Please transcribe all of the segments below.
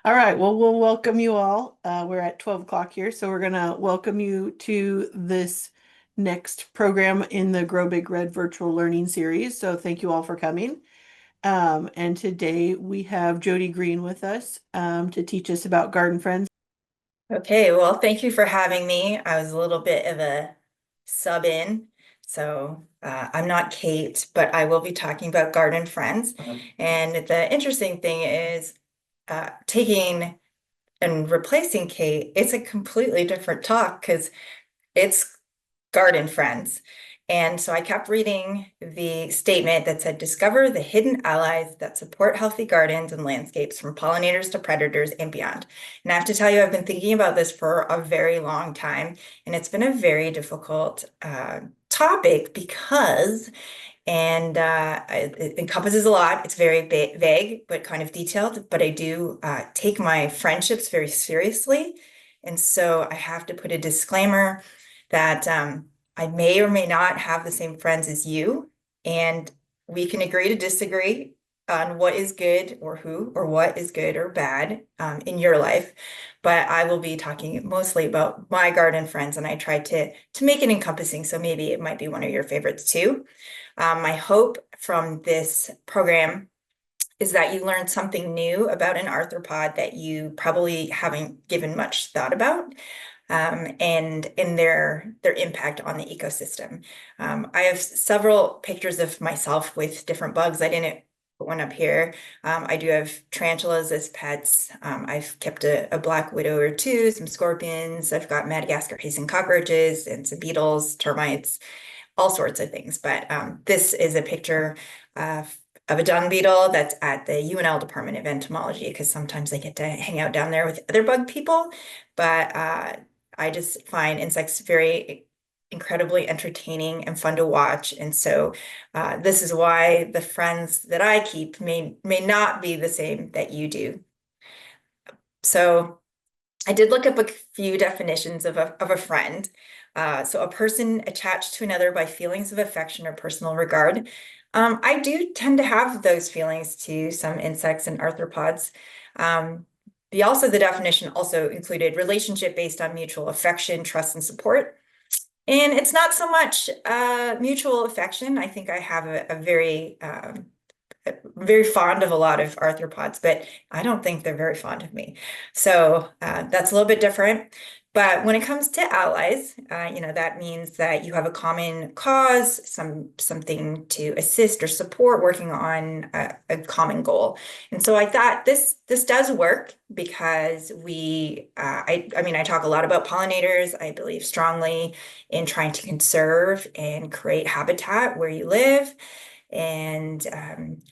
All right, well, we'll welcome you all. We're at 12 o'clock here, so we're going to welcome you to this next program in the Grow Big Red virtual learning series. So thank you all for coming. And today we have Jody Green with us to teach us about garden friends. Okay, well, thank you for having me. I was a little bit of a sub in, so I'm not Kate, but I will be talking about garden friends. And the interesting thing is taking and replacing Kate, it's a completely different talk because it's garden friends. And so I kept reading the statement that said, discover the hidden allies that support healthy gardens and landscapes from pollinators to predators and beyond. And I have to tell you, I've been thinking about this for a very long time, and it's been a very difficult topic because it encompasses a lot. It's very vague, but kind of detailed. But I do take my friendships very seriously. And so I have to put a disclaimer that I may or may not have the same friends as you, and we can agree to disagree on what is good or who or what is good or bad in your life. But I will be talking mostly about my garden friends, and I tried to make it encompassing, so maybe it might be one of your favorites too. My hope from this program is that you learn something new about an arthropod that you probably haven't given much thought about, and in their impact on the ecosystem. I have several pictures of myself with different bugs. I didn't put one up here. I do have tarantulas as pets. I've kept a black widow or two, some scorpions. I've got Madagascar hazen cockroaches and some beetles, termites, all sorts of things. But this is a picture of a dung beetle that's at the UNL Department of Entomology, because sometimes I get to hang out down there with other bug people. But I just find insects very incredibly entertaining and fun to watch. And so this is why the friends that I keep may not be the same that you do. So I did look up a few definitions of a friend. So a person attached to another by feelings of affection or personal regard. I do tend to have those feelings to some insects and arthropods. The definition also included relationship based on mutual affection, trust, and support. And it's not so much mutual affection. I think I have a very fond of a lot of arthropods, but I don't think they're very fond of me. So that's a little bit different. But when it comes to allies, that means that you have a common cause, something to assist or support working on a common goal. And so I thought this does work because I talk a lot about pollinators. I believe strongly in trying to conserve and create habitat where you live. And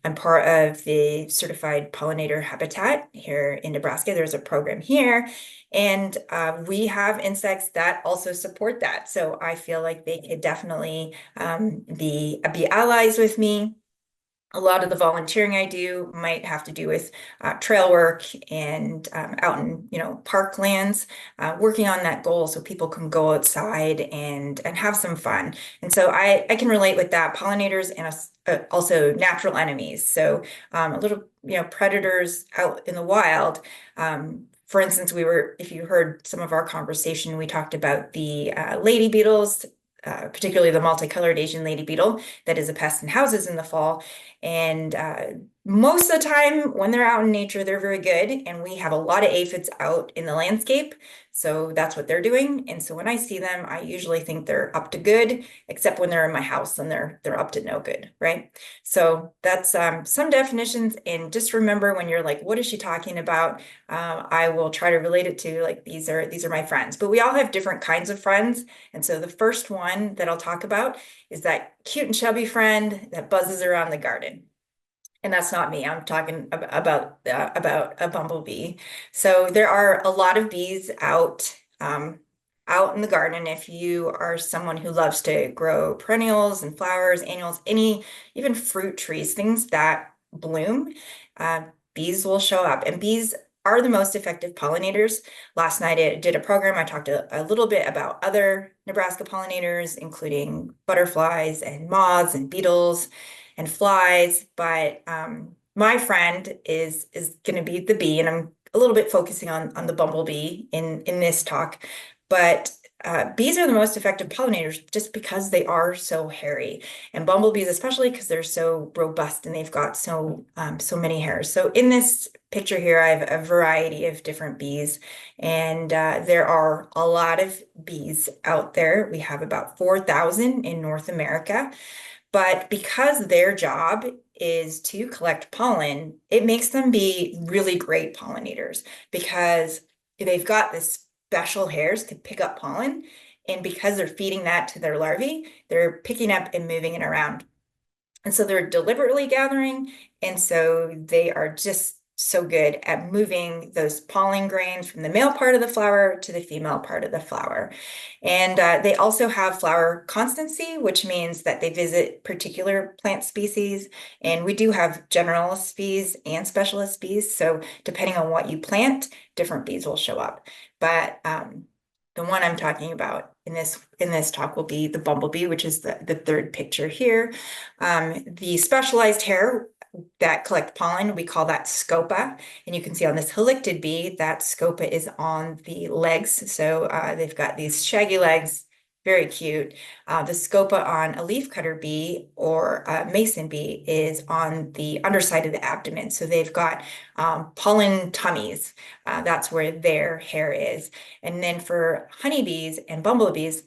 I'm part of the certified pollinator habitat here in Nebraska. There's a program here, and we have insects that also support that. So I feel like they could definitely be allies with me. A lot of the volunteering I do might have to do with trail work and out in parklands, working on that goal so people can go outside and have some fun. And so I can relate with that. Pollinators and also natural enemies. So a little predators out in the wild. For instance, if you heard some of our conversation, we talked about the lady beetles. Particularly the multicolored Asian lady beetle that is a pest in houses in the fall. And most of the time when they're out in nature, they're very good. And we have a lot of aphids out in the landscape. So that's what they're doing. And so when I see them, I usually think they're up to good, except when they're in my house and they're up to no good, right? So that's some definitions. And just remember when you're like, what is she talking about? I will try to relate it to like, these are my friends. But we all have different kinds of friends. And so the first one that I'll talk about is that cute and chubby friend that buzzes around the garden. And that's not me. I'm talking about a bumblebee. So there are a lot of bees out in the garden. If you are someone who loves to grow perennials and flowers, annuals, even fruit trees, things that bloom, uh, bees will show up. And bees are the most effective pollinators. Last night I did a program. I talked a little bit about other Nebraska pollinators, including butterflies and moths and beetles and flies. But my friend is going to be the bee, and a little bit focusing on the bumblebee in this talk, but bees are the most effective pollinators just because they are so hairy, and bumblebees especially because they're so robust and they've got so many hairs. So in this picture here, I have a variety of different bees, and there are a lot of bees out there. We have about 4,000 in North America. But because their job is to collect pollen, it makes them be really great pollinators because they've got this special hairs to pick up pollen. And because they're feeding that to their larvae, they're picking up and moving it around. And so they're deliberately gathering. And so they are just so good at moving those pollen grains from the male part of the flower to the female part of the flower. And they also have flower constancy, which means that they visit particular plant species. And we do have generalist bees and specialist bees. So depending on what you plant, different bees will show up. But the one I'm talking about in this talk will be the bumblebee, which is the third picture here. The specialized hair that collect pollen, we call that scopa. And you can see on this halictid bee, that scopa is on the legs. So they've got these shaggy legs, very cute. The scopa on a leafcutter bee or a mason bee is on the underside of the abdomen. So they've got pollen tummies. That's where their hair is. And then for honeybees and bumblebees,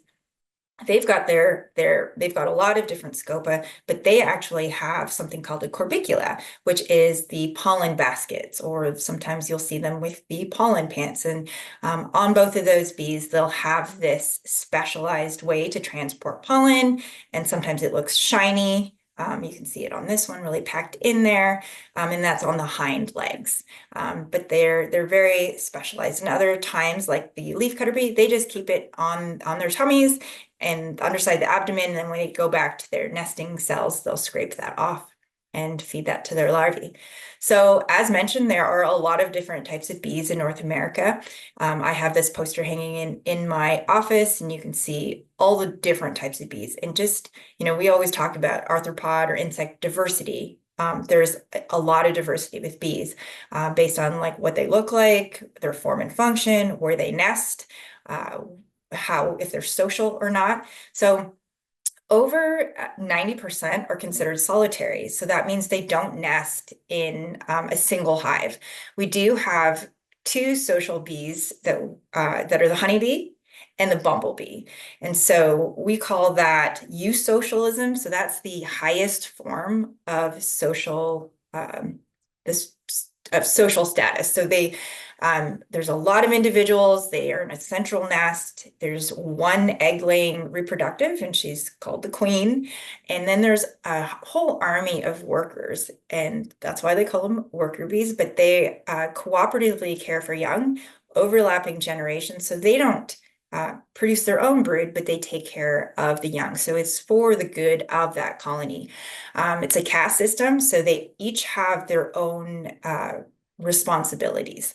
they've got they've got a lot of different scopa, but they actually have something called a corbicula, which is the pollen baskets, or sometimes you'll see them with the pollen pants. And on both of those bees, they'll have this specialized way to transport pollen, and sometimes it looks shiny. You can see it on this one, really packed in there, and that's on the hind legs. But they're very specialized. And other times, like the leafcutter bee, they just keep it on their tummies and underside the abdomen. And then when they go back to their nesting cells, they'll scrape that off and feed that to their larvae. So as mentioned, there are a lot of different types of bees in North America. I have this poster hanging in my office, and you can see all the different types of bees. And just, we always talk about arthropod or insect diversity. There's a lot of diversity with bees based on like what they look like, their form and function, where they nest, if they're social or not. So over 90% are considered solitary. So that means they don't nest in a single hive. We do have two social bees that are the honeybee and the bumblebee. And so we call that eusocialism. So that's the highest form of social social status. So there's a lot of individuals. They are in a central nest. There's one egg-laying reproductive, and she's called the queen. And then there's a whole army of workers, and that's why they call them worker bees. But they cooperatively care for young, overlapping generations. So they don't produce their own brood, but they take care of the young. So it's for the good of that colony. It's a caste system, so they each have their own responsibilities.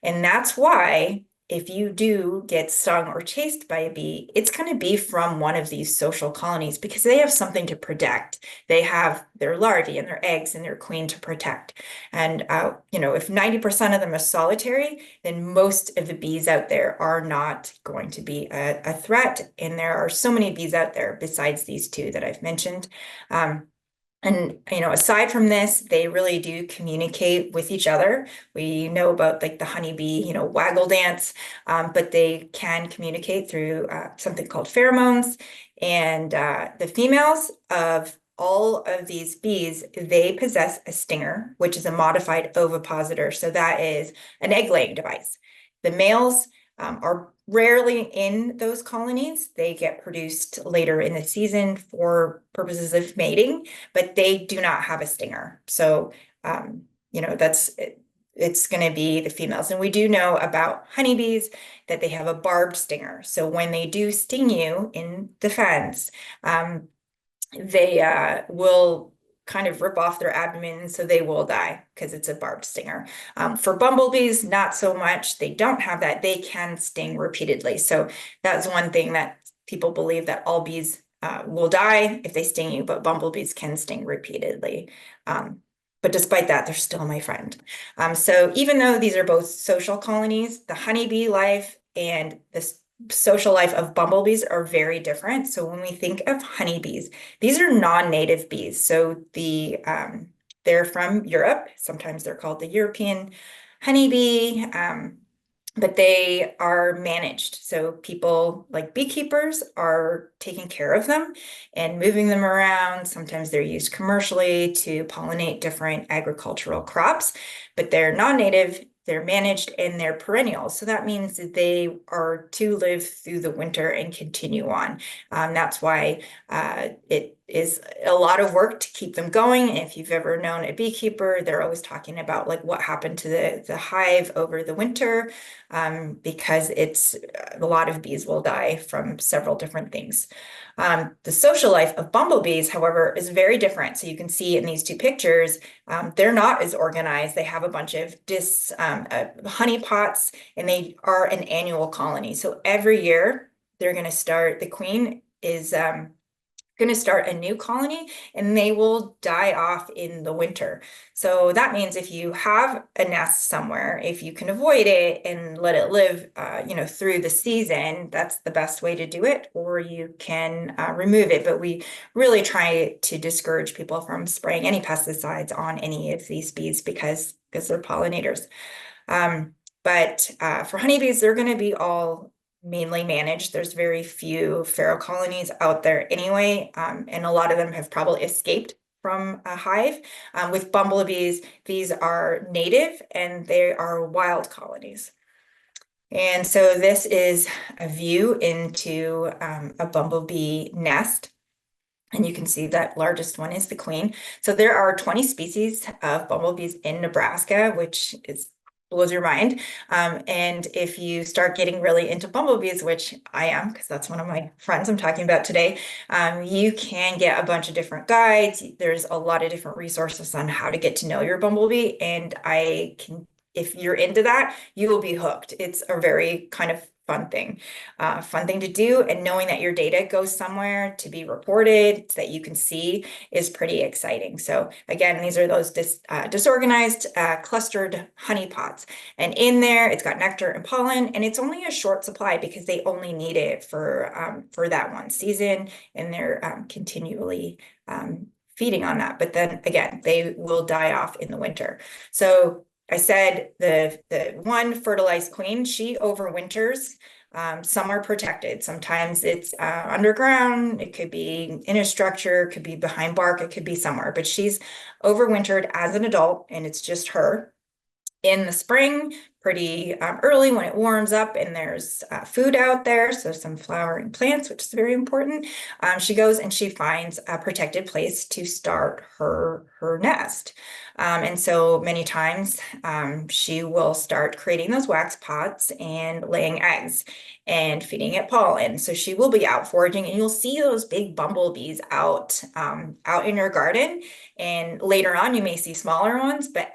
And that's why if you do get stung or chased by a bee, it's going to be from one of these social colonies because they have something to protect. They have their larvae and their eggs and their queen to protect. And, if 90% of them are solitary, then most of the bees out there are not going to be a threat. And there are so many bees out there besides these two that I've mentioned. And, aside from this, they really do communicate with each other. We know about like the honeybee, waggle dance, but they can communicate through something called pheromones. And the females of all of these bees, they possess a stinger, which is a modified ovipositor. So that is an egg-laying device. The males are rarely in those colonies. They get produced later in the season for purposes of mating, but they do not have a stinger. So, it's going to be the females. And we do know about honeybees that they have a barbed stinger. So when they do sting you in defense, they will kind of rip off their abdomen, so they will die because it's a barbed stinger. For bumblebees, not so much. They don't have that. They can sting repeatedly. So that's one thing that people believe, that all bees will die if they sting you, but bumblebees can sting repeatedly. But despite that, they're still my friend. So even though these are both social colonies, the honeybee life and the social life of bumblebees are very different. So when we think of honeybees, these are non-native bees. So they're from Europe. Sometimes they're called the European honeybee. But they are managed. So people like beekeepers are taking care of them and moving them around. Sometimes they're used commercially to pollinate different agricultural crops, but they're non-native, they're managed, and they're perennials. So that means that they are to live through the winter and continue on. That's why it is a lot of work to keep them going. If you've ever known a beekeeper, they're always talking about like what happened to the hive over the winter, because it's a lot of bees will die from several different things. The social life of bumblebees, however, is very different. So you can see in these two pictures, they're not as organized. They have a bunch of honey pots, and they are an annual colony. So every year they're going to start, the queen is going to start a new colony, and they will die off in the winter. So that means if you have a nest somewhere, if you can avoid it and let it live, through the season, that's the best way to do it, or you can remove it. But we really try to discourage people from spraying any pesticides on any of these bees because they're pollinators. But for honeybees, they're going to be all mainly managed. There's very few feral colonies out there anyway, and a lot of them have probably escaped from a hive. With bumblebees, these are native and they are wild colonies. And so this is a view into a bumblebee nest. And you can see that largest one is the queen. So there are 20 species of bumblebees in Nebraska, which blows your mind. And if you start getting really into bumblebees, which I am, because that's one of my friends I'm talking about today, you can get a bunch of different guides. There's a lot of different resources on how to get to know your bumblebee. And if you're into that, you will be hooked. It's a very kind of fun thing to do, and knowing that your data goes somewhere to be reported so that you can see is pretty exciting. So again, these are those disorganized clustered honey pots, and in there it's got nectar and pollen, and it's only a short supply because they only need it for that one season, and they're continually feeding on that. But then again, they will die off in the winter. So I said the one fertilized queen, she overwinters. Some are protected. Sometimes it's underground. It could be in a structure, it could be behind bark, it could be somewhere. But she's overwintered as an adult, and it's just her. In the spring, pretty early when it warms up and there's food out there, so some flowering plants, which is very important, she goes and she finds a protected place to start her nest. And so many times she will start creating those wax pots and laying eggs and feeding it pollen. So she will be out foraging, and you'll see those big bumblebees out in your garden. And later on, you may see smaller ones, but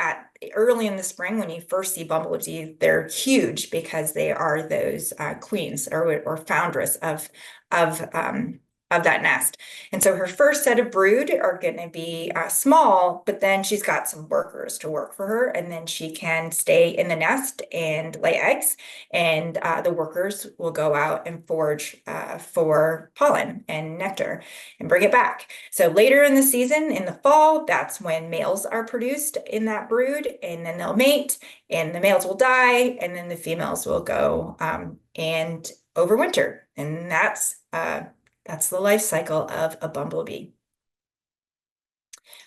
early in the spring, when you first see bumblebees, they're huge because they are those queens or foundress of that nest. And so her first set of brood are going to be small, but then she's got some workers to work for her, and then she can stay in the nest and lay eggs, and the workers will go out and forage for pollen and nectar and bring it back. So later in the season, in the fall, that's when males are produced in that brood, and then they'll mate, and the males will die, and then the females will go and overwinter. And that's the life cycle of a bumblebee.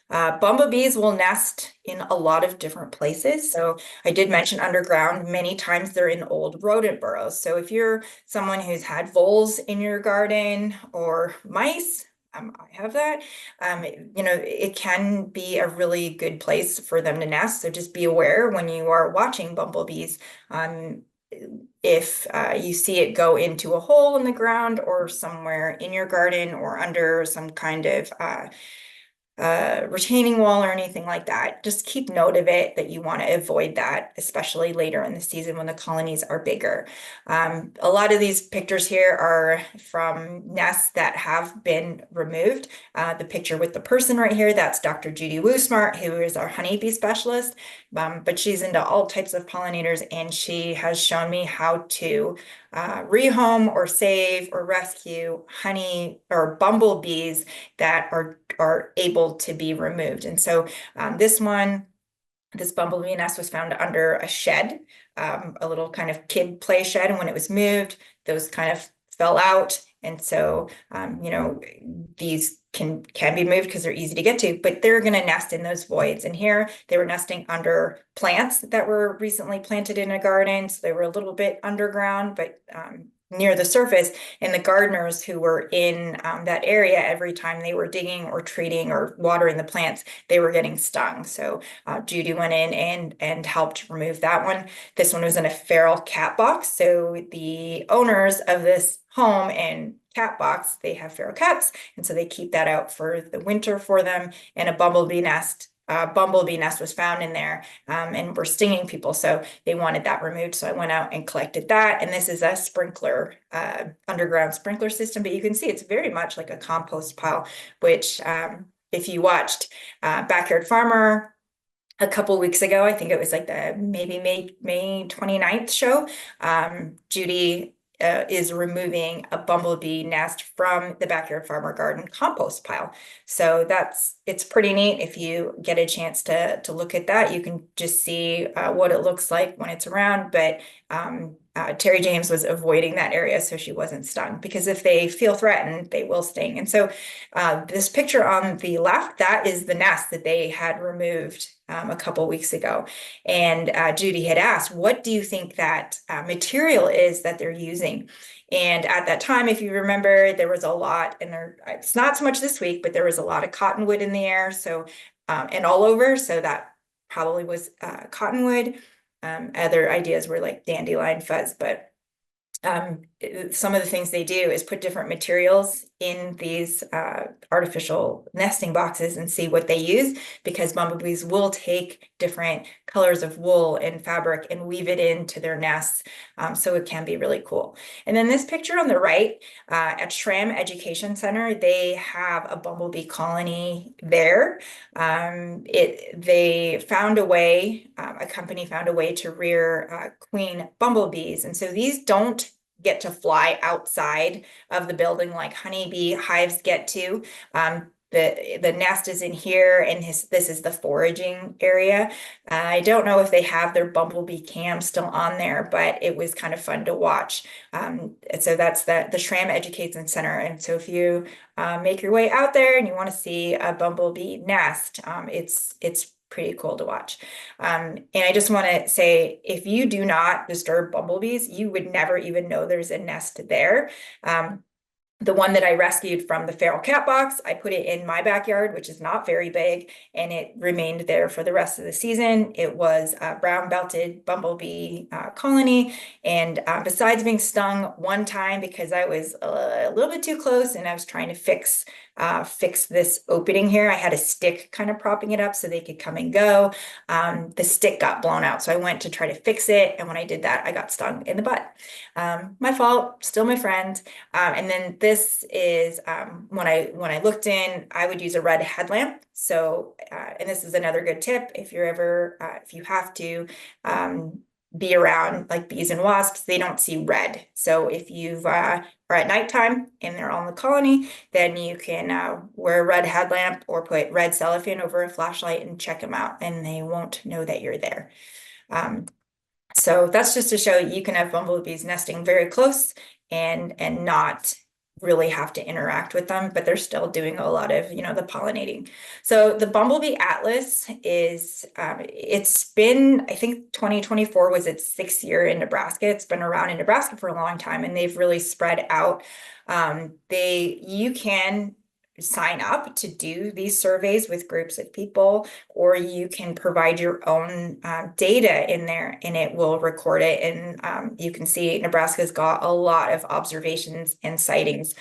Bumblebees will nest in a lot of different places. So I did mention underground. Many times they're in old rodent burrows. So if you're someone who's had voles in your garden or mice, I have that, it can be a really good place for them to nest. So just be aware when you are watching bumblebees, if you see it go into a hole in the ground or somewhere in your garden or under some kind of retaining wall or anything like that. Just keep note of it that you want to avoid that, especially later in the season when the colonies are bigger. A lot of these pictures here are from nests that have been removed. The picture with the person right here, that's Dr. Judy Woosmart, who is our honeybee specialist, but she's into all types of pollinators, and she has shown me how to rehome or save or rescue honey or bumblebees that are able to be removed. And so this bumblebee nest was found under a shed, a little kind of kid play shed. And when it was moved, those kind of fell out. And so, these can be moved because they're easy to get to, but they're going to nest in those voids. And here they were nesting under plants that were recently planted in a garden. So they were a little bit underground, but near the surface. And the gardeners who were in that area, every time they were digging or treating or watering the plants, they were getting stung. So Judy went in and helped remove that one. This one was in a feral cat box. So the owners of this home and cat box, they have feral cats, and so they keep that out for the winter for them. And a bumblebee nest was found in there, and were stinging people, so they wanted that removed. So I went out and collected that, and this is a sprinkler, underground sprinkler system, but you can see it's very much like a compost pile, which if you watched Backyard Farmer a couple weeks ago, I think it was like the maybe May 29th show, Judy is removing a bumblebee nest from the Backyard Farmer garden compost pile. So it's pretty neat. If you get a chance to look at that, you can just see what it looks like when it's around. But Terry James was avoiding that area so she wasn't stung, because if they feel threatened, they will sting. And so this picture on the left, that is the nest that they had removed a couple weeks ago. And Judy had asked, what do you think that material is that they're using? And at that time, if you remember, there was a lot, and it's not so much this week, but there was a lot of cottonwood in the air. So, and all over. So that probably was cottonwood. Other ideas were like dandelion fuzz, but some of the things they do is put different materials in these artificial nesting boxes and see what they use, because bumblebees will take different colors of wool and fabric and weave it into their nests. So it can be really cool. And then this picture on the right, at Schramm Education Center, they have a bumblebee colony there. They found a way, a company found a way to rear queen bumblebees. And so these don't get to fly outside of the building like honeybee hives get to. The nest is in here, and this is the foraging area. I don't know if they have their bumblebee cam still on there, but it was kind of fun to watch. So that's the Schramm Education Center. And so if you make your way out there and you want to see a bumblebee nest, it's pretty cool to watch. And I just want to say, if you do not disturb bumblebees, you would never even know there's a nest there. The one that I rescued from the feral cat box, I put it in my backyard, which is not very big, and it remained there for the rest of the season. It was a brown-belted bumblebee colony, and besides being stung one time because I was a little bit too close and I was trying to fix this opening here, I had a stick kind of propping it up so they could come and go. The stick got blown out, so I went to try to fix it, and when I did that, I got stung in the butt. My fault, still my friend. And then this is when I looked in, I would use a red headlamp. So, and this is another good tip if you're ever, if you have to be around like bees and wasps, they don't see red. So if you've are at nighttime and they're on the colony, then you can wear a red headlamp or put red cellophane over a flashlight and check them out, and they won't know that you're there. So that's just to show you can have bumblebees nesting very close and not really have to interact with them, but they're still doing a lot of, the pollinating. So the Bumblebee Atlas is, it's been, I think 2024 was its 6th year in Nebraska. It's been around in Nebraska for a long time, and they've really spread out. You can sign up to do these surveys with groups of people, or you can provide your own data in there and it will record it. And you can see Nebraska's got a lot of observations and sightings.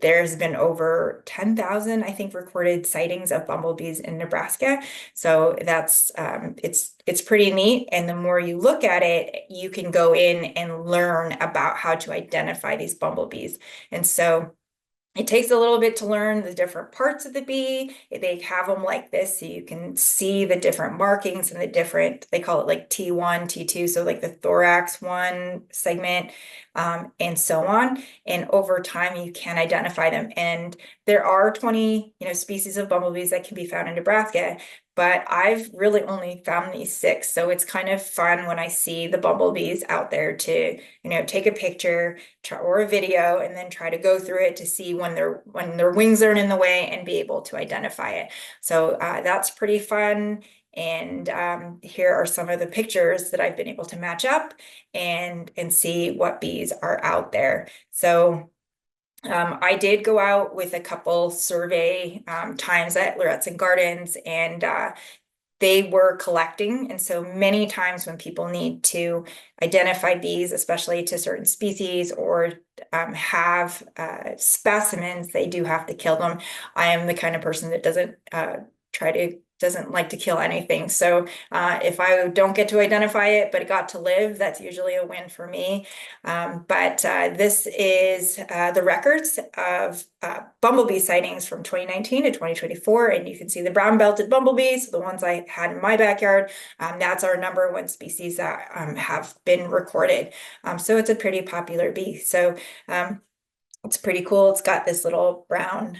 There's been over 10,000, I think, recorded sightings of bumblebees in Nebraska. So that's it's pretty neat. And the more you look at it, you can go in and learn about how to identify these bumblebees. And so it takes a little bit to learn the different parts of the bee. They have them like this, so you can see the different markings and the different, they call it like T1, T2, so like the thorax one segment, and so on. And over time, you can identify them. And there are 20, species of bumblebees that can be found in Nebraska, but I've really only found these 6. So it's kind of fun when I see the bumblebees out there to, take a picture or a video and then try to go through it to see when their wings aren't in the way and be able to identify it. So that's pretty fun. And here are some of the pictures that I've been able to match up and see what bees are out there. So I did go out with a couple survey times at Loretts and Gardens, and they were collecting. And so many times when people need to identify bees, especially to certain species, or have specimens, they do have to kill them. I am the kind of person that doesn't like to kill anything. So if I don't get to identify it, but it got to live, that's usually a win for me. But this is the records of bumblebee sightings from 2019 to 2024. And you can see the brown-belted bumblebees, the ones I had in my backyard. That's our #1 species that have been recorded. So it's a pretty popular bee. So it's pretty cool. It's got this little brown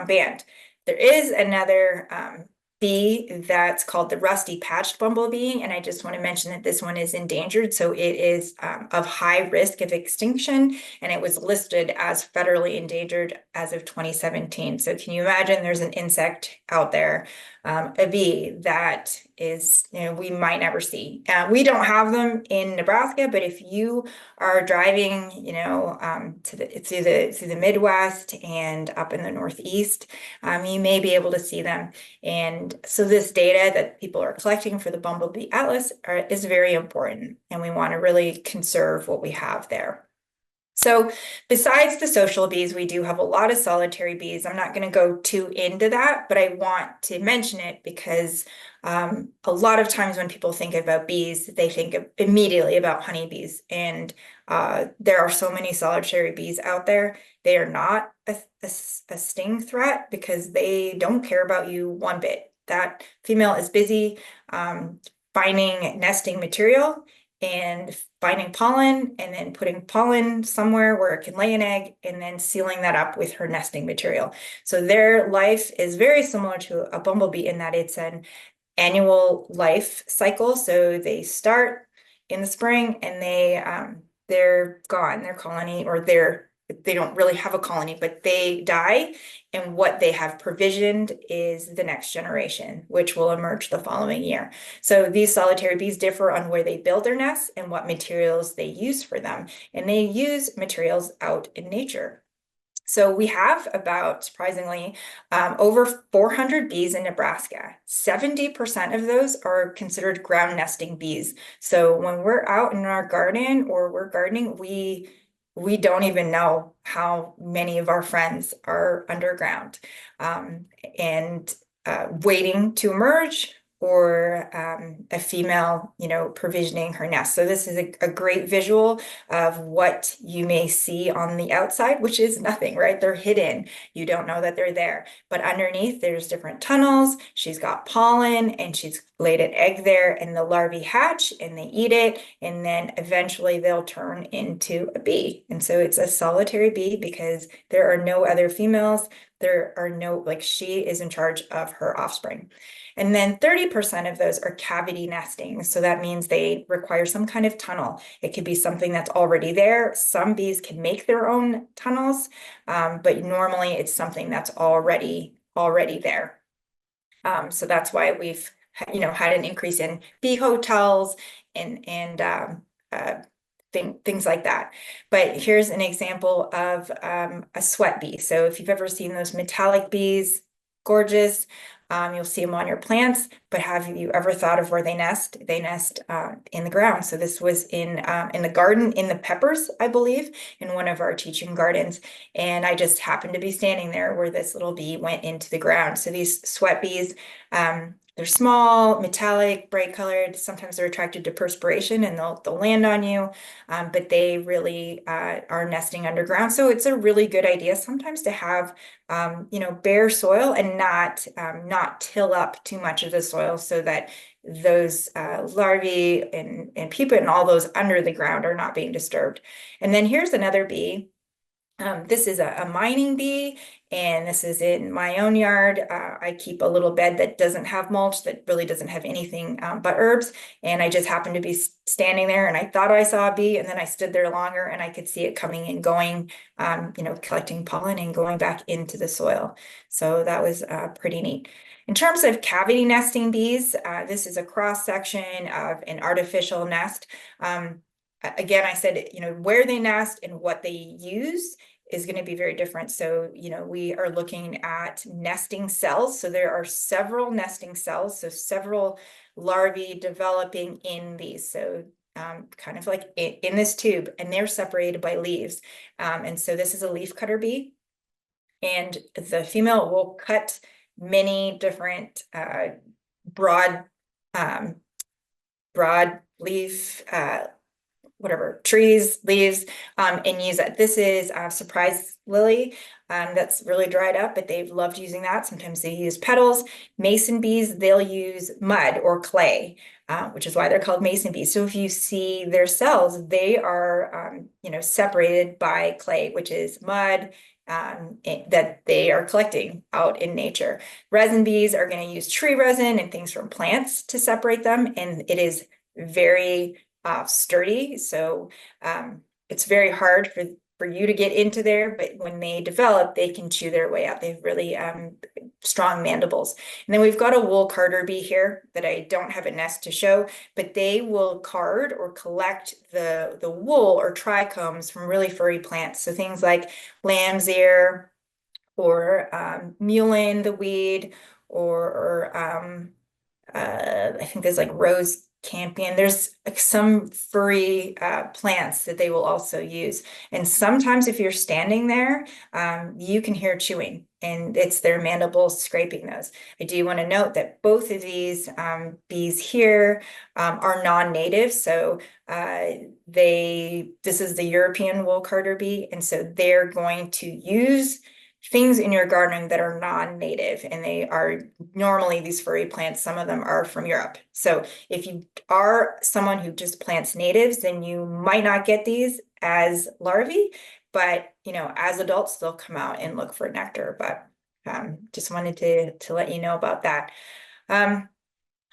band. There is another bee that's called the rusty patched bumblebee, and I just want to mention that this one is endangered, so it is of high risk of extinction, and it was listed as federally endangered as of 2017. So can you imagine there's an insect out there, a bee that is, we might never see. We don't have them in Nebraska, but if you are driving, through the Midwest and up in the Northeast, you may be able to see them. And so this data that people are collecting for the Bumblebee Atlas is very important, and we want to really conserve what we have there. So besides the social bees, we do have a lot of solitary bees. I'm not going to go too into that, but I want to mention it because a lot of times when people think about bees, they think immediately about honeybees. And there are so many solitary bees out there. They are not a sting threat because they don't care about you one bit. That female is busy finding nesting material and finding pollen, and then putting pollen somewhere where it can lay an egg, and then sealing that up with her nesting material. So their life is very similar to a bumblebee in that it's an annual life cycle. So they start in the spring and they're gone, their colony, or they don't really have a colony, but they die. And what they have provisioned is the next generation, which will emerge the following year. So these solitary bees differ on where they build their nests and what materials they use for them. And they use materials out in nature. So we have about, surprisingly, over 400 bees in Nebraska. 70% of those are considered ground nesting bees. So when we're out in our garden or we're gardening, we don't even know how many of our friends are underground and waiting to emerge, or a female, provisioning her nest. So this is a great visual of what you may see on the outside, which is nothing, right? They're hidden. You don't know that they're there. But underneath, there's different tunnels. She's got pollen, and she's laid an egg there, and the larvae hatch, and they eat it, and then eventually they'll turn into a bee. And so it's a solitary bee because there are no other females. There are no, she is in charge of her offspring. And then 30% of those are cavity nesting. So that means they require some kind of tunnel. It could be something that's already there. Some bees can make their own tunnels, but normally it's something that's already there. So that's why we've had an increase in bee hotels and things like that. But here's an example of a sweat bee. So if you've ever seen those metallic bees, gorgeous. You'll see them on your plants, but have you ever thought of where they nest? They nest in the ground. So this was in the garden, in the peppers, I believe, in one of our teaching gardens. And I just happened to be standing there where this little bee went into the ground. So these sweat bees, they're small, metallic, bright colored. Sometimes they're attracted to perspiration and they'll land on you, but they really are nesting underground. So it's a really good idea sometimes to have bare soil and not till up too much of the soil so that those larvae and pupa and all those under the ground are not being disturbed. And then here's another bee. This is a mining bee, and this is in my own yard. I keep a little bed that doesn't have mulch, that really doesn't have anything but herbs. And I just happened to be standing there and I thought I saw a bee, and then I stood there longer and I could see it coming and going, collecting pollen and going back into the soil. So that was pretty neat. In terms of cavity nesting bees, this is a cross section of an artificial nest. Again, I said, where they nest and what they use is going to be very different. So, we are looking at nesting cells. So there are several nesting cells, so several larvae developing in these. So kind of like in this tube, and they're separated by leaves. And so this is a leaf cutter bee, and the female will cut many different broad leaf trees, leaves, and use it. This is surprise lily that's really dried up, but they've loved using that. Sometimes they use petals. Mason bees, they'll use mud or clay, which is why they're called mason bees. So if you see their cells, they are, separated by clay, which is mud, that they are collecting out in nature. Resin bees are going to use tree resin and things from plants to separate them, and it is very sturdy. So it's very hard for you to get into there, but when they develop, they can chew their way out. They have really strong mandibles. And then we've got a wool carder bee here that I don't have a nest to show, but they will card or collect the wool or trichomes from really furry plants. So things like lamb's ear or mullein, the weed, or I think there's like rose campion. There's like some furry plants that they will also use. And sometimes if you're standing there, you can hear chewing, and it's their mandibles scraping those. I do want to note that both of these bees here are non-native. So this is the European wool carder bee, and so they're going to use things in your garden that are non-native, and they are normally these furry plants. Some of them are from Europe. So if you are someone who just plants natives, then you might not get these as larvae, but as adults, they'll come out and look for nectar. But just wanted to let you know about that.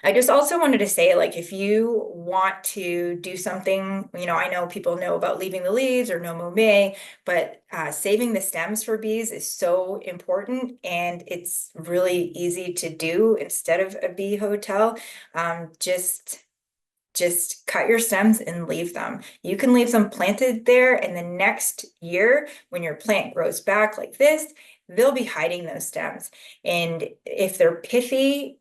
I just also wanted to say, like, if you want to do something, I know people know about leaving the leaves or no mow, but saving the stems for bees is so important, and it's really easy to do instead of a bee hotel. Just cut your stems and leave them. You can leave them planted there, and the next year when your plant grows back like this, they'll be hiding those stems. And if they're pithy,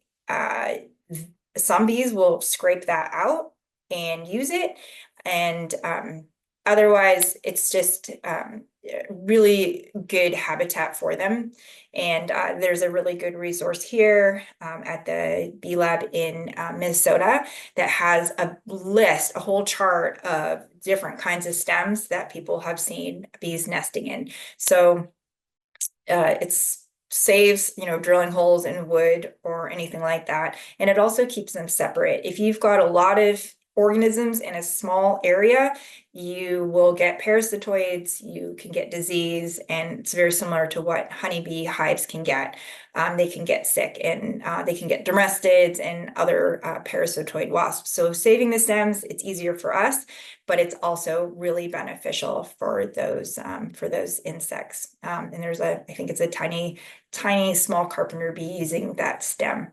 some bees will scrape that out and use it, and otherwise it's just really good habitat for them. And there's a really good resource here at the Bee Lab in Minnesota that has a whole chart of different kinds of stems that people have seen bees nesting in. So it's saves, drilling holes in wood or anything like that. And it also keeps them separate. If you've got a lot of organisms in a small area, you will get parasitoids, you can get disease, and it's very similar to what honeybee hives can get. They can get sick, and they can get dermestids and other parasitoid wasps. So saving the stems, it's easier for us, but it's also really beneficial for those insects. And there's I think it's a tiny small carpenter bee using that stem.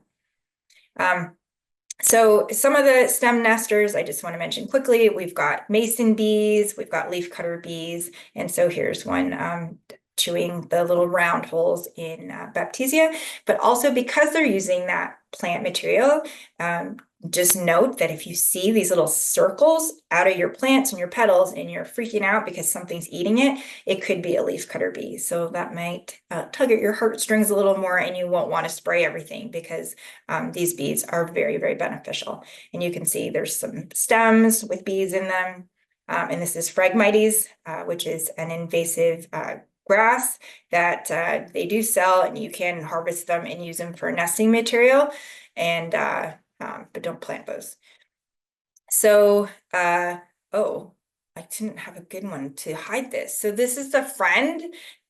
So some of the stem nesters I just want to mention quickly. We've got mason bees, we've got leafcutter bees, and so here's one chewing the little round holes in Baptisia. But also because they're using that plant material, just note that if you see these little circles out of your plants and your petals and you're freaking out because something's eating it, it could be a leafcutter bee. So that might tug at your heartstrings a little more, and you won't want to spray everything because these bees are very, very beneficial. And you can see there's some stems with bees in them. And this is Phragmites, which is an invasive grass that they do sell, and you can harvest them and use them for nesting material. And but don't plant those. So, oh, I didn't have a good one to hide this. So this is the friend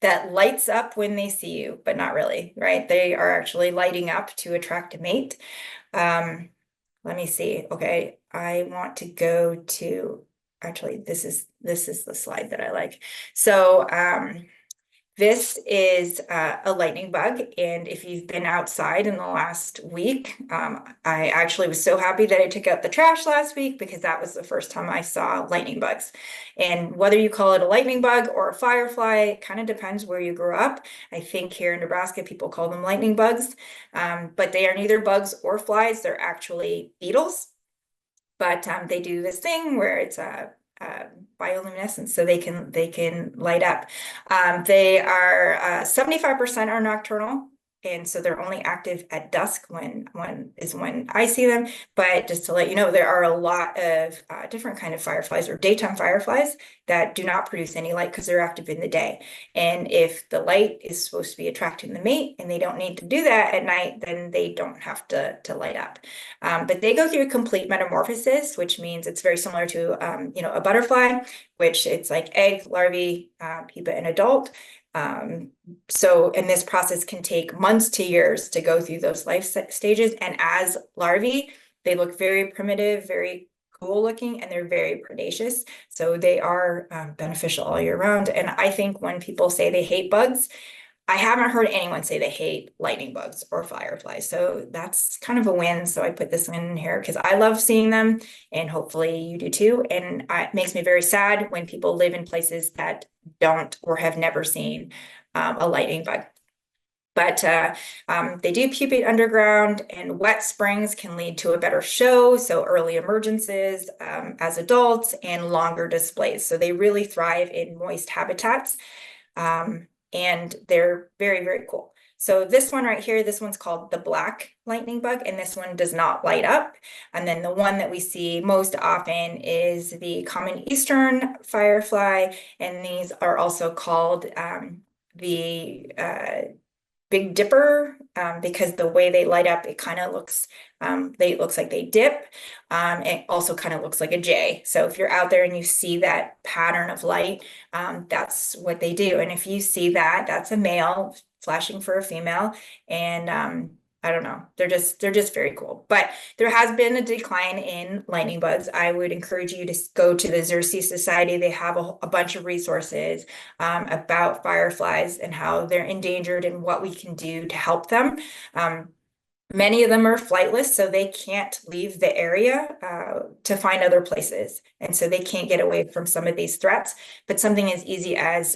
that lights up when they see you, but not really, right? They are actually lighting up to attract a mate. Let me see. Okay, I want to go to, actually, this is the slide that I like. So, this is a lightning bug, and if you've been outside in the last week, I actually was so happy that I took out the trash last week because that was the first time I saw lightning bugs. And whether you call it a lightning bug or a firefly, it kind of depends where you grew up. I think here in Nebraska, people call them lightning bugs, but they are neither bugs or flies. They're actually beetles. But they do this thing where it's a bioluminescence, so they can light up. They are 75% are nocturnal, and so they're only active at dusk when I see them. But just to let you know, there are a lot of different kind of fireflies or daytime fireflies that do not produce any light because they're active in the day. And if the light is supposed to be attracting the mate and they don't need to do that at night, then they don't have to light up. But they go through a complete metamorphosis, which means it's very similar to a butterfly, which it's like egg, larvae, pupa, and adult. And this process can take months to years to go through those life stages. And as larvae, they look very primitive, very cool looking, and they're very predaceous. So they are beneficial all year round. And I think when people say they hate bugs, I haven't heard anyone say they hate lightning bugs or fireflies. So that's kind of a win. So I put this in here because I love seeing them, and hopefully you do too. And it makes me very sad when people live in places that don't or have never seen a lightning bug. But they do pupate underground, and wet springs can lead to a better show. So early emergences as adults and longer displays. So they really thrive in moist habitats. And they're very, very cool. So this one right here, this one's called the black lightning bug, and this one does not light up. And then the one that we see most often is the common eastern firefly, and these are also called the Big Dipper, because the way they light up, it kind of looks, looks like they dip. It also kind of looks like a J. So if you're out there and you see that pattern of light, that's what they do. And if you see that, that's a male flashing for a female. And I don't know, they're just very cool. But there has been a decline in lightning bugs. I would encourage you to go to the Xerces Society. They have a bunch of resources about fireflies and how they're endangered and what we can do to help them. Many of them are flightless, so they can't leave the area to find other places. And so they can't get away from some of these threats. But something as easy as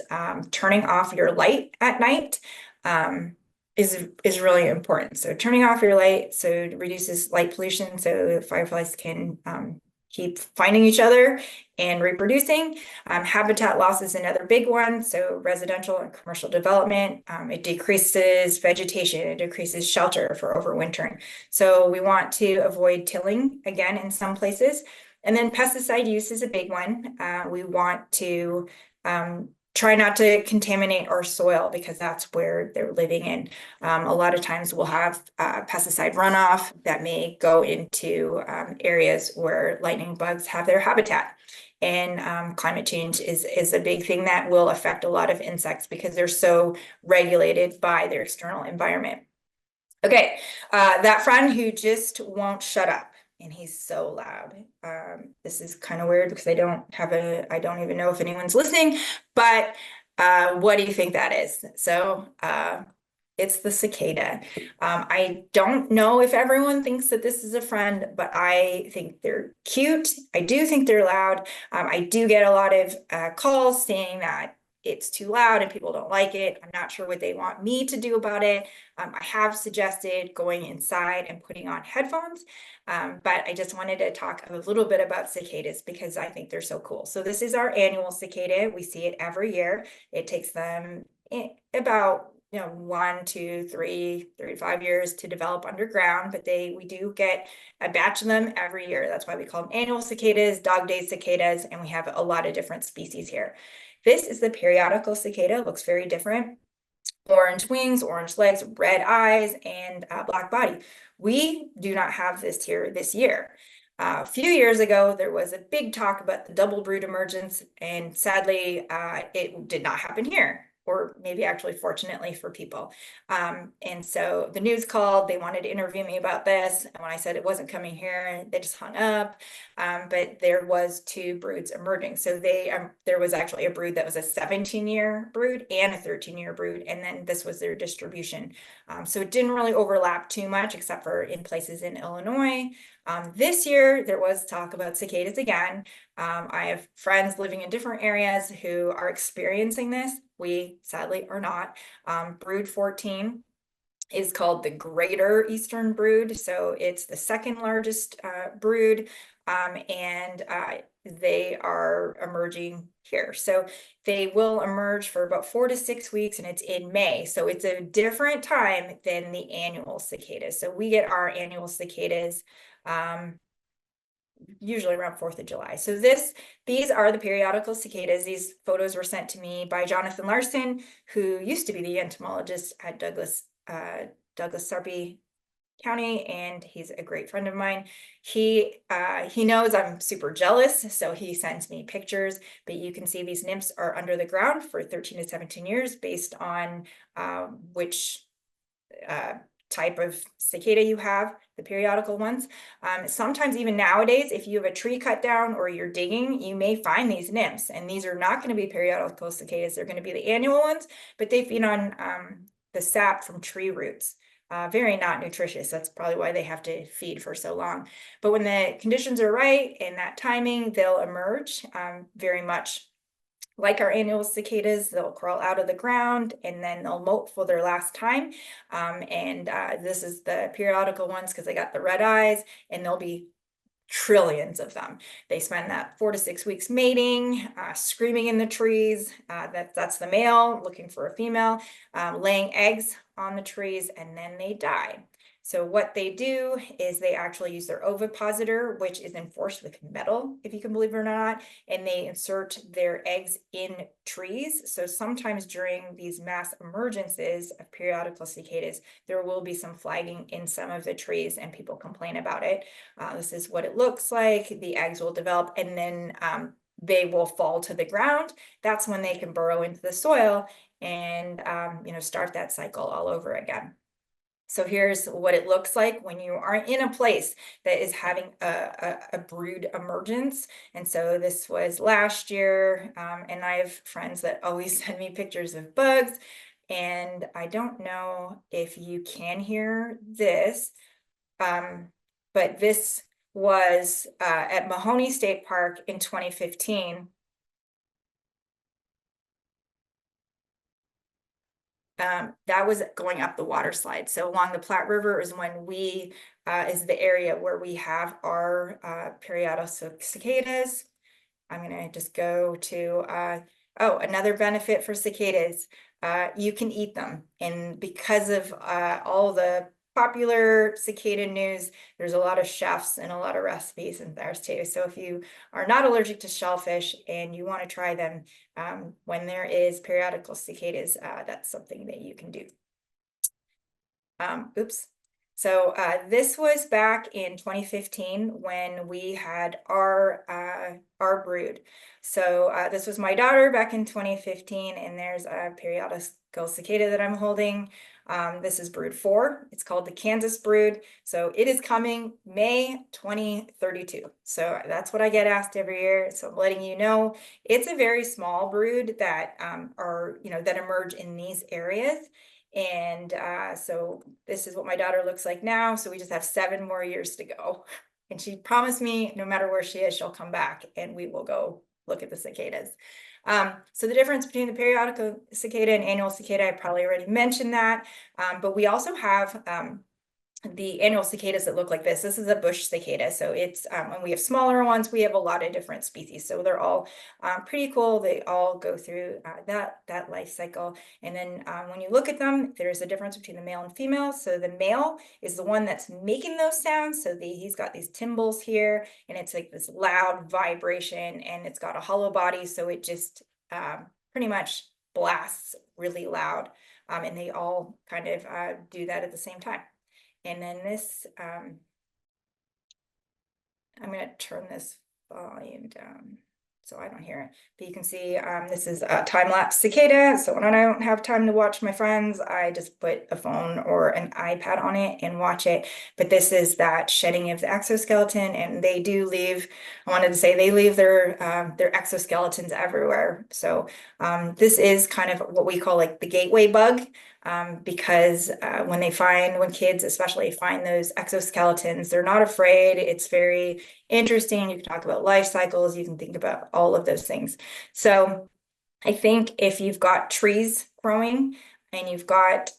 turning off your light at night is really important. So turning off your light, so it reduces light pollution, so fireflies can keep finding each other and reproducing. Habitat loss is another big one. So residential and commercial development, it decreases vegetation, it decreases shelter for overwintering. So we want to avoid tilling again in some places. And then pesticide use is a big one. We want to try not to contaminate our soil because that's where they're living in. A lot of times we'll have pesticide runoff that may go into areas where lightning bugs have their habitat. And climate change is a big thing that will affect a lot of insects because they're so regulated by their external environment. Okay, that friend who just won't shut up. And he's so loud. This is kind of weird because I don't even know if anyone's listening, but what do you think that is? So It's the cicada. I don't know if everyone thinks that this is a friend, but I think they're cute. I do think they're loud. I do get a lot of calls saying that it's too loud and people don't like it. I'm not sure what they want me to do about it. I have suggested going inside and putting on headphones, but I just wanted to talk a little bit about cicadas because I think they're so cool. So this is our annual cicada. We see it every year. It takes them about 1, 2, 3, 5 years to develop underground, but we do get a batch of them every year. That's why we call them annual cicadas, dog day cicadas, and we have a lot of different species here. This is the periodical cicada. It looks very different. Orange wings, orange legs, red eyes, and black body. We do not have this here this year. A few years ago, there was a big talk about the double brood emergence, and sadly, it did not happen here, or maybe actually fortunately for people. And so the news called, they wanted to interview me about this, and when I said it wasn't coming here, they just hung up. But there was 2 broods emerging. So there was actually a brood that was a 17-year brood and a 13-year brood, and then this was their distribution. So it didn't really overlap too much, except for in places in Illinois. This year, there was talk about cicadas again. I have friends living in different areas who are experiencing this. We sadly are not. Brood 14 is called the Greater Eastern Brood. So it's the second largest brood, and they are emerging here. So they will emerge for about 4 to 6 weeks, and it's in May. So it's a different time than the annual cicadas. So we get our annual cicadas usually around 4th of July. So these are the periodical cicadas. These photos were sent to me by Jonathan Larson, who used to be the entomologist at Douglas Sarpy County, and he's a great friend of mine. He knows I'm super jealous, so he sends me pictures, but you can see these nymphs are under the ground for 13 to 17 years based on which type of cicada you have, the periodical ones. Sometimes even nowadays, if you have a tree cut down or you're digging, you may find these nymphs, and these are not going to be periodical cicadas. They're going to be the annual ones, but they feed on the sap from tree roots. Very not nutritious. That's probably why they have to feed for so long. But when the conditions are right and that timing, they'll emerge very much like our annual cicadas. They'll crawl out of the ground and then they'll molt for their last time. This is the periodical ones because they got the red eyes, and there'll be trillions of them. They spend that 4 to 6 weeks mating, screaming in the trees. That's the male looking for a female, laying eggs on the trees, and then they die. So what they do is they actually use their ovipositor, which is enforced with metal, if you can believe it or not, and they insert their eggs in trees. So sometimes during these mass emergences of periodical cicadas, there will be some flagging in some of the trees, and people complain about it. This is what it looks like. The eggs will develop, and then they will fall to the ground. That's when they can burrow into the soil and start that cycle all over again. So here's what it looks like when you are in a place that is having a brood emergence. And so this was last year, and I have friends that always send me pictures of bugs. And I don't know if you can hear this, but this was at Mahoney State Park in 2015. That was going up the water slide. So along the Platte River is when is the area where we have our periodical cicadas. I'm gonna just go to, another benefit for cicadas. You can eat them. And because of all the popular cicada news, there's a lot of chefs and a lot of recipes in theirs too. So if you are not allergic to shellfish and you want to try them, when there is periodical cicadas, that's something that you can do. Oops. So this was back in 2015 when we had our brood. So this was my daughter back in 2015, and there's a periodical cicada that I'm holding. This is brood 4. It's called the Kansas brood. So it is coming May 2032. So that's what I get asked every year. So I'm letting you know it's a very small brood that that emerge in these areas. And so this is what my daughter looks like now. So we just have 7 more years to go. And she promised me no matter where she is, she'll come back and we will go look at the cicadas. So the difference between the periodical cicada and annual cicada, I probably already mentioned that. But we also have the annual cicadas that look like this. This is a bush cicada. So it's when we have smaller ones, we have a lot of different species. So they're all pretty cool. They all go through that life cycle. And then when you look at them, there's a difference between the male and female. So the male is the one that's making those sounds. So he's got these timbals here, and it's like this loud vibration, and it's got a hollow body. So it just pretty much blasts really loud. And they all kind of do that at the same time. And then this, I'm going to turn this volume down so I don't hear it. But you can see this is a time-lapse cicada. So when I don't have time to watch my friends, I just put a phone or an iPad on it and watch it. But this is that shedding of the exoskeleton, and they do leave, I wanted to say, they leave their exoskeletons everywhere. So this is kind of what we call like the gateway bug. Because when kids especially find those exoskeletons, they're not afraid. It's very interesting. You can talk about life cycles. You can think about all of those things. So I think if you've got trees growing and you've got,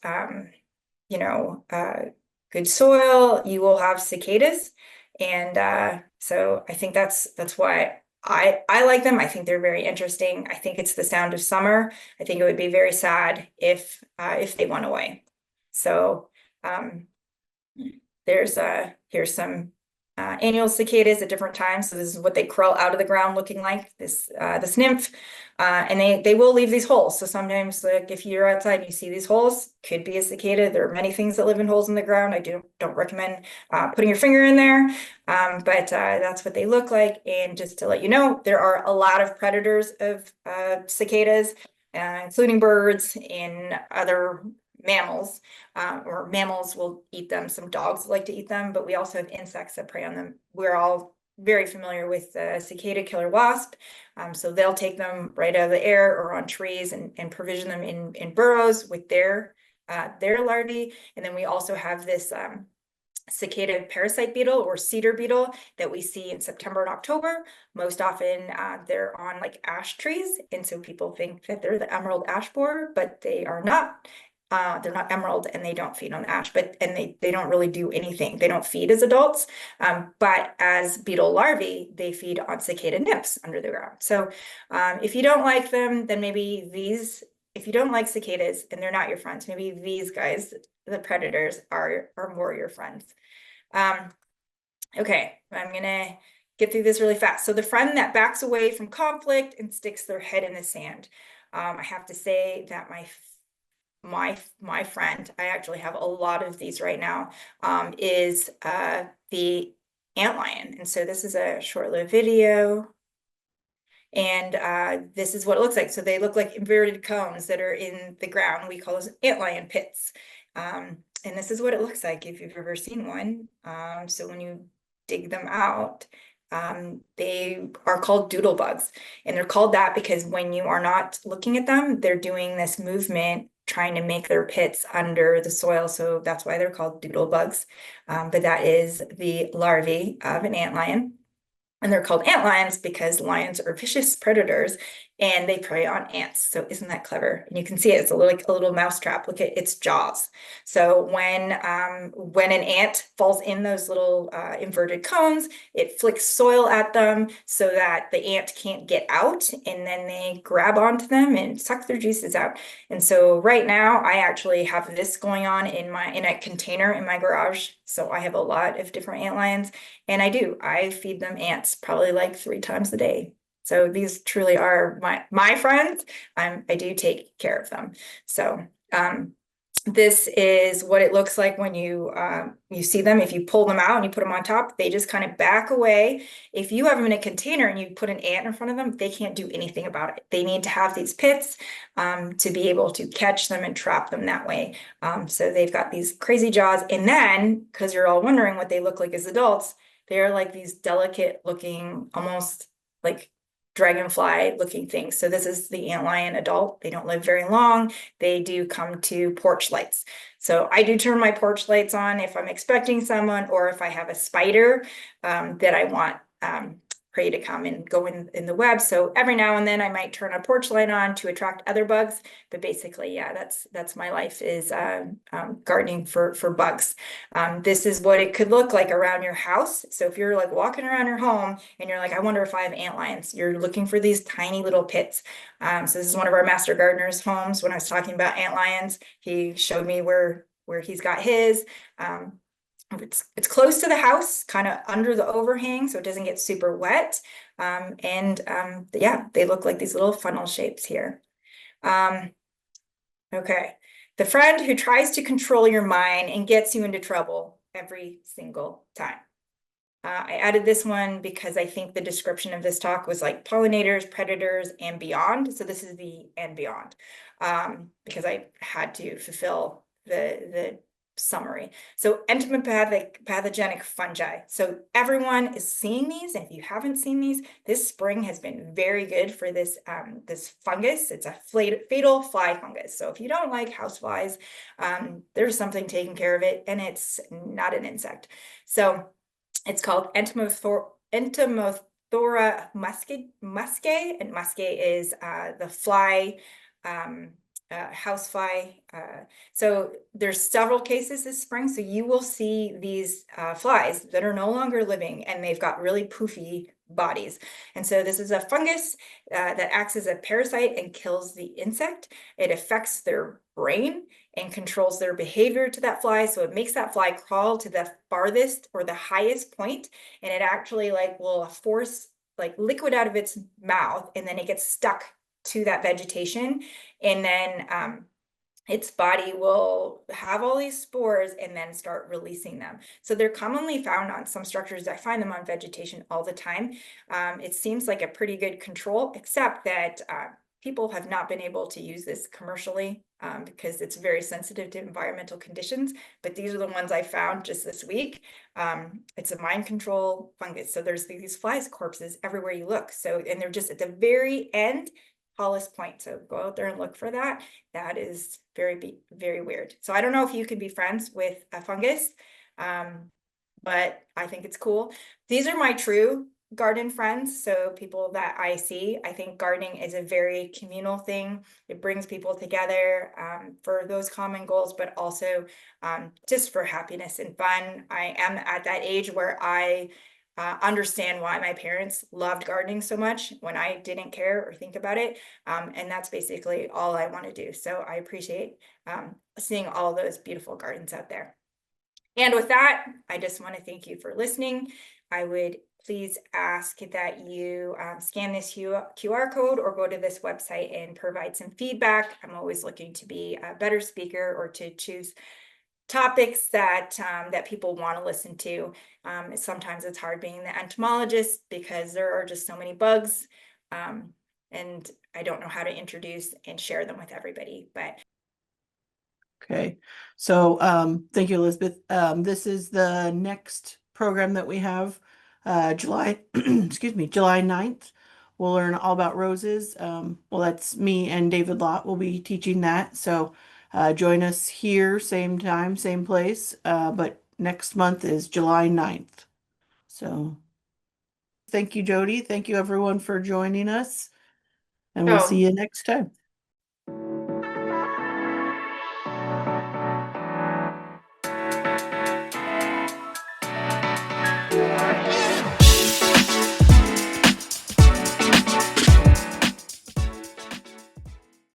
good soil, you will have cicadas. And so I think that's why I like them. I think they're very interesting. I think it's the sound of summer. I think it would be very sad if they went away. So here's some annual cicadas at different times. So this is what they crawl out of the ground looking like, this nymph. And they will leave these holes. So sometimes, like if you're outside and you see these holes, could be a cicada. There are many things that live in holes in the ground. I don't recommend putting your finger in there, but that's what they look like. And just to let you know, there are a lot of predators of cicadas, including birds and other mammals, or mammals will eat them. Some dogs like to eat them, but we also have insects that prey on them. We're all very familiar with the cicada killer wasp. So they'll take them right out of the air or on trees and provision them in burrows with their larvae. And then we also have this cicada parasite beetle or cedar beetle that we see in September and October. Most often they're on like ash trees. And so people think that they're the emerald ash borer, but they are not. They're not emerald and they don't feed on the ash, and they don't really do anything. They don't feed as adults, but as beetle larvae, they feed on cicada nymphs under the ground. So if you don't like them, then maybe if you don't like cicadas and they're not your friends, maybe these guys, the predators, are more your friends. Okay, I'm gonna get through this really fast. So the friend that backs away from conflict and sticks their head in the sand. I have to say that my friend, I actually have a lot of these right now, is the antlion. And so this is a short-lived video. And this is what it looks like. So they look like inverted cones that are in the ground. We call those antlion pits. And this is what it looks like if you've ever seen one. So when you dig them out, they are called doodle bugs. And they're called that because when you are not looking at them, they're doing this movement trying to make their pits under the soil. So that's why they're called doodle bugs. But that is the larvae of an antlion. And they're called antlions because lions are vicious predators and they prey on ants. So isn't that clever? And you can see it, it's like a little mouse trap. Look at its jaws. So when an ant falls in those little inverted cones, it flicks soil at them so that the ant can't get out, and then they grab onto them and suck their juices out. And so right now I actually have this going on in a container in my garage. So I have a lot of different antlions, and I feed them ants probably like 3 times a day. So these truly are my friends. I do take care of them. So this is what it looks like when you see them. If you pull them out and you put them on top, they just kind of back away. If you have them in a container and you put an ant in front of them, they can't do anything about it. They need to have these pits to be able to catch them and trap them that way. So they've got these crazy jaws. And then, because you're all wondering what they look like as adults, they're like these delicate looking, almost like dragonfly looking things. So this is the antlion adult. They don't live very long. They do come to porch lights. So I do turn my porch lights on if I'm expecting someone, or if I have a spider that I want prey to come and go in the web. So every now and then I might turn a porch light on to attract other bugs. But basically, yeah, that's my life, is gardening for bugs. This is what it could look like around your house. So if you're like walking around your home and you're like, I wonder if I have antlions, you're looking for these tiny little pits. So this is one of our master gardeners' homes. When I was talking about antlions, he showed me where he's got his. It's close to the house, kind of under the overhang, so it doesn't get super wet. Yeah, they look like these little funnel shapes here. Okay. The friend who tries to control your mind and gets you into trouble every single time. I added this one because I think the description of this talk was like pollinators, predators, and beyond. So this is the and beyond, because I had to fulfill the summary. So entomopathic pathogenic fungi. So everyone is seeing these, and if you haven't seen these, this spring has been very good for this this fungus. It's a fatal fly fungus. So if you don't like houseflies, there's something taking care of it, and it's not an insect. So it's called Entomothora muscae, and muscae is the fly, housefly. So there's several cases this spring. So you will see these flies that are no longer living, and they've got really poofy bodies. And so this is a fungus that acts as a parasite and kills the insect. It affects their brain and controls their behavior to that fly. So it makes that fly crawl to the farthest or the highest point, and it actually like will force like liquid out of its mouth, and then it gets stuck to that vegetation, and then its body will have all these spores and then start releasing them. So they're commonly found on some structures. I find them on vegetation all the time. It seems like a pretty good control, except that people have not been able to use this commercially because it's very sensitive to environmental conditions. But these are the ones I found just this week. It's a mind control fungus. So there's these flies corpses everywhere you look. So, and they're just at the very end, tallest point. So go out there and look for that. That is very, very weird. So I don't know if you can be friends with a fungus, but I think it's cool. These are my true garden friends. So people that I see. I think gardening is a very communal thing. It brings people together for those common goals, but also just for happiness and fun. I am at that age where I understand why my parents loved gardening so much when I didn't care or think about it. And that's basically all I want to do. So I appreciate seeing all those beautiful gardens out there. And with that, I just want to thank you for listening. I would please ask that you scan this QR code or go to this website and provide some feedback. I'm always looking to be a better speaker or to choose topics that that people want to listen to. Sometimes it's hard being the entomologist because there are just so many bugs, and I don't know how to introduce and share them with everybody. But Okay, so thank you, Elizabeth. This is the next program that we have, July, excuse me, July 9th. We'll learn all about roses. Well, that's me and David Lott will be teaching that. So join us here, same time, same place. But next month is July 9th. So thank you, Jody. Thank you, everyone, for joining us. And we'll see oh, you next time.